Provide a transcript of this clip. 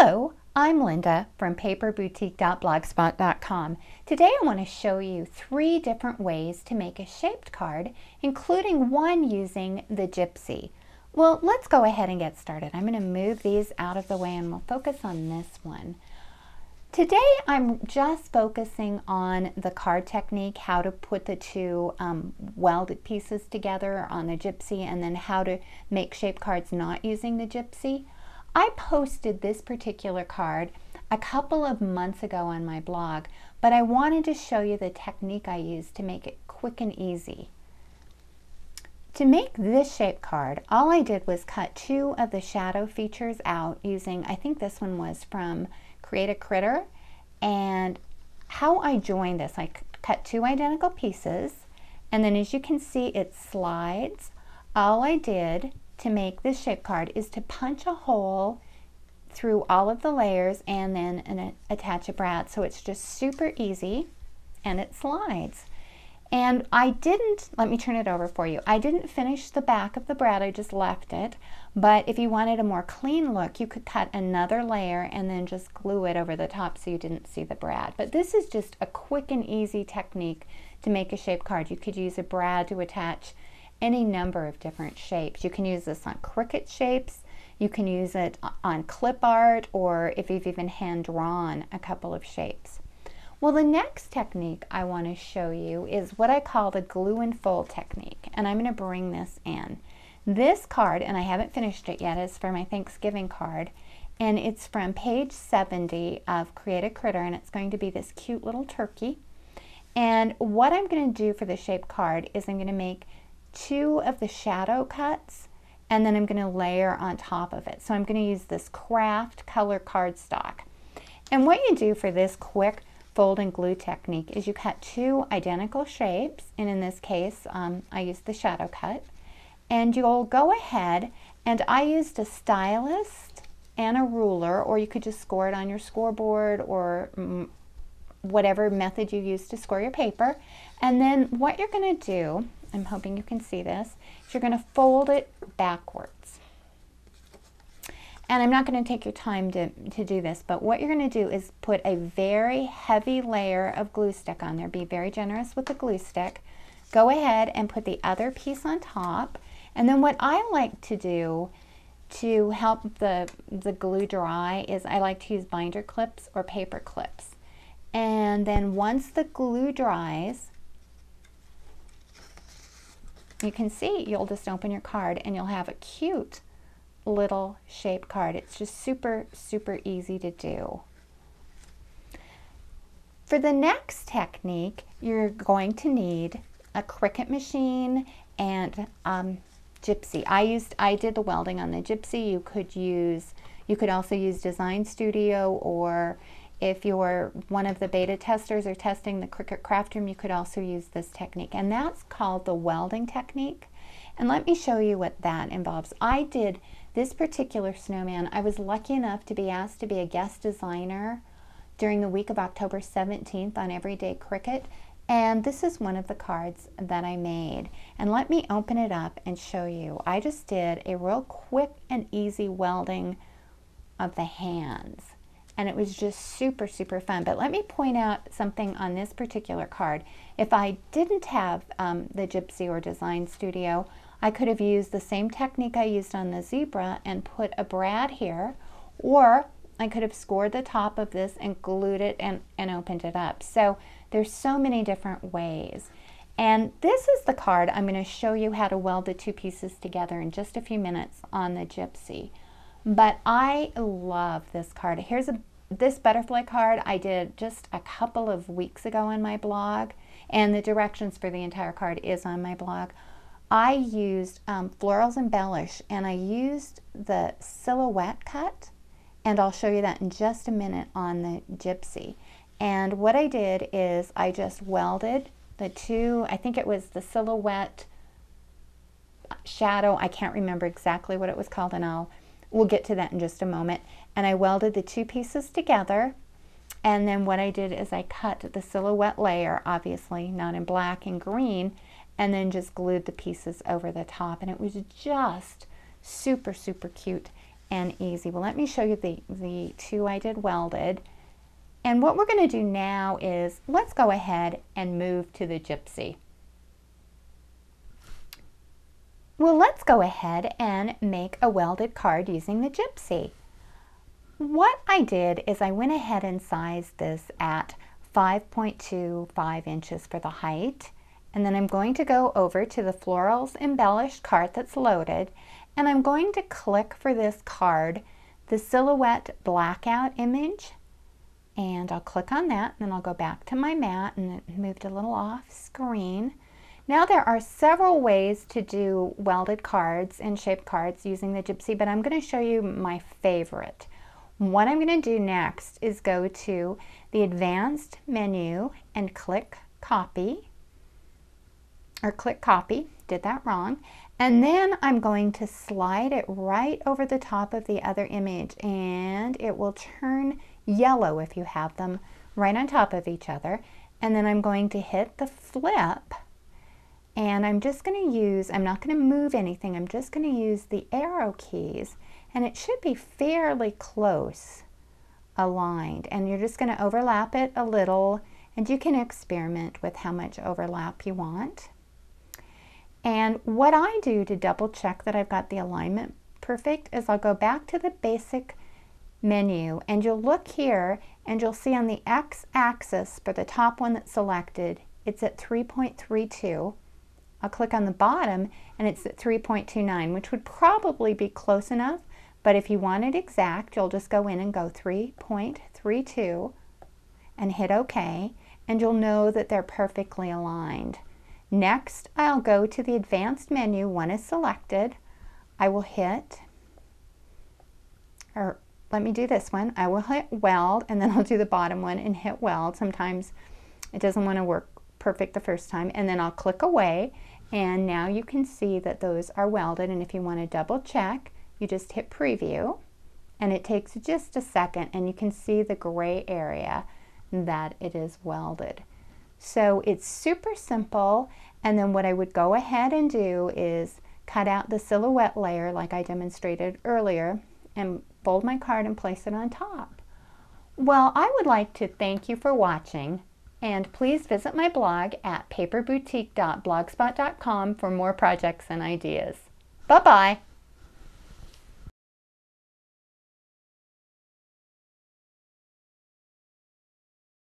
Hello, I'm Linda from paperboutique.blogspot.com. Today I want to show you 3 different ways to make a shaped card, including one using the Gypsy. Well, let's go ahead and get started. I'm going to move these out of the way and we'll focus on this one. Today I'm just focusing on the card technique, how to put the 2 welded pieces together on the Gypsy, and then how to make shaped cards not using the Gypsy. I posted this particular card a couple of months ago on my blog, but I wanted to show you the technique I used to make it quick and easy. To make this shape card, all I did was cut 2 of the shadow features out using, I think this one was from Create a Critter, and how I joined this, I cut 2 identical pieces, and then as you can see it slides. All I did to make this shape card is to punch a hole through all of the layers and then attach a brad. So it's just super easy and it slides. And I didn't, let me turn it over for you. I didn't finish the back of the brad, I just left it. But if you wanted a more clean look, you could cut another layer and then just glue it over the top so you didn't see the brad. But this is just a quick and easy technique to make a shape card. You could use a brad to attach any number of different shapes. You can use this on Cricut shapes, you can use it on clip art, or if you've even hand drawn a couple of shapes. Well, the next technique I want to show you is what I call the glue and fold technique, and I'm going to bring this in. This card, and I haven't finished it yet, is for my Thanksgiving card, and it's from page 70 of Create a Critter, and it's going to be this cute little turkey. And what I'm going to do for the shape card is I'm going to make 2 of the shadow cuts, and then I'm going to layer on top of it. So I'm going to use this craft color cardstock. And what you do for this quick fold and glue technique is you cut 2 identical shapes, and in this case I used the shadow cut, and you'll go ahead, and I used a stylus and a ruler, or you could just score it on your scoreboard or whatever method you use to score your paper. And then what you're going to do, I'm hoping you can see this, is you're going to fold it backwards. And I'm not going to take your time to do this, but what you're going to do is put a very heavy layer of glue stick on there. Be very generous with the glue stick. Go ahead and put the other piece on top. And then what I like to do to help the glue dry is I like to use binder clips or paper clips. And then once the glue dries, you can see, you'll just open your card and you'll have a cute little shape card. It's just super, super easy to do. For the next technique, you're going to need a Cricut machine and Gypsy. I did the welding on the Gypsy. You could also use Design Studio, or if you're one of the beta testers or testing the Cricut Craft Room, you could also use this technique, and that's called the welding technique. And let me show you what that involves. I did this particular snowman. I was lucky enough to be asked to be a guest designer during the week of October 17th on Everyday Cricut, and this is one of the cards that I made. And let me open it up and show you. I just did a real quick and easy welding of the hands, and it was just super, super fun. But let me point out something on this particular card. If I didn't have the Gypsy or Design Studio, I could have used the same technique I used on the zebra and put a brad here, or I could have scored the top of this and glued it and opened it up. So there's so many different ways. And this is the card I'm going to show you how to weld the 2 pieces together in just a few minutes on the Gypsy. But I love this card. Here's this butterfly card I did just a couple of weeks ago on my blog, and the directions for the entire card is on my blog. I used Florals Embellish, and I used the silhouette cut, and I'll show you that in just a minute on the Gypsy. And what I did is I just welded the 2, I think it was the silhouette shadow, I can't remember exactly what it was called, and we'll get to that in just a moment. And I welded the 2 pieces together, and then what I did is I cut the silhouette layer, obviously not in black and green, and then just glued the pieces over the top, and it was just super, super cute and easy. Well, let me show you the two I did welded. And what we're going to do now is, let's go ahead and move to the Gypsy. Well, let's go ahead and make a welded card using the Gypsy. What I did is I went ahead and sized this at 5.25 inches for the height. And then I'm going to go over to the Florals Embellished card that's loaded, and I'm going to click for this card, the silhouette blackout image. And I'll click on that, and then I'll go back to my mat, and it moved a little off screen. Now there are several ways to do welded cards and shaped cards using the Gypsy, but I'm going to show you my favorite. What I'm going to do next is go to the Advanced menu and click Copy, did that wrong. And then I'm going to slide it right over the top of the other image, and it will turn yellow if you have them right on top of each other. And then I'm going to hit the flip, and I'm just going to use, I'm not going to move anything, I'm just going to use the arrow keys, and it should be fairly close aligned. And you're just going to overlap it a little, and you can experiment with how much overlap you want. And what I do to double check that I've got the alignment perfect is I'll go back to the basic menu, and you'll look here and you'll see on the x-axis for the top one that's selected, it's at 3.32. I'll click on the bottom and it's at 3.29, which would probably be close enough, but if you want it exact, you'll just go in and go 3.32 and hit OK, and you'll know that they're perfectly aligned. Next, I'll go to the Advanced menu. One is selected. I will hit, or let me do this one. I will hit Weld, and then I'll do the bottom one and hit Weld. Sometimes it doesn't want to work perfect the first time. And then I'll click away, and now you can see that those are welded. And if you want to double check, you just hit Preview, and it takes just a second, and you can see the gray area that it is welded. So it's super simple, and then what I would go ahead and do is cut out the silhouette layer like I demonstrated earlier and fold my card and place it on top. Well, I would like to thank you for watching, and please visit my blog at paperboutique.blogspot.com for more projects and ideas. Bye-bye!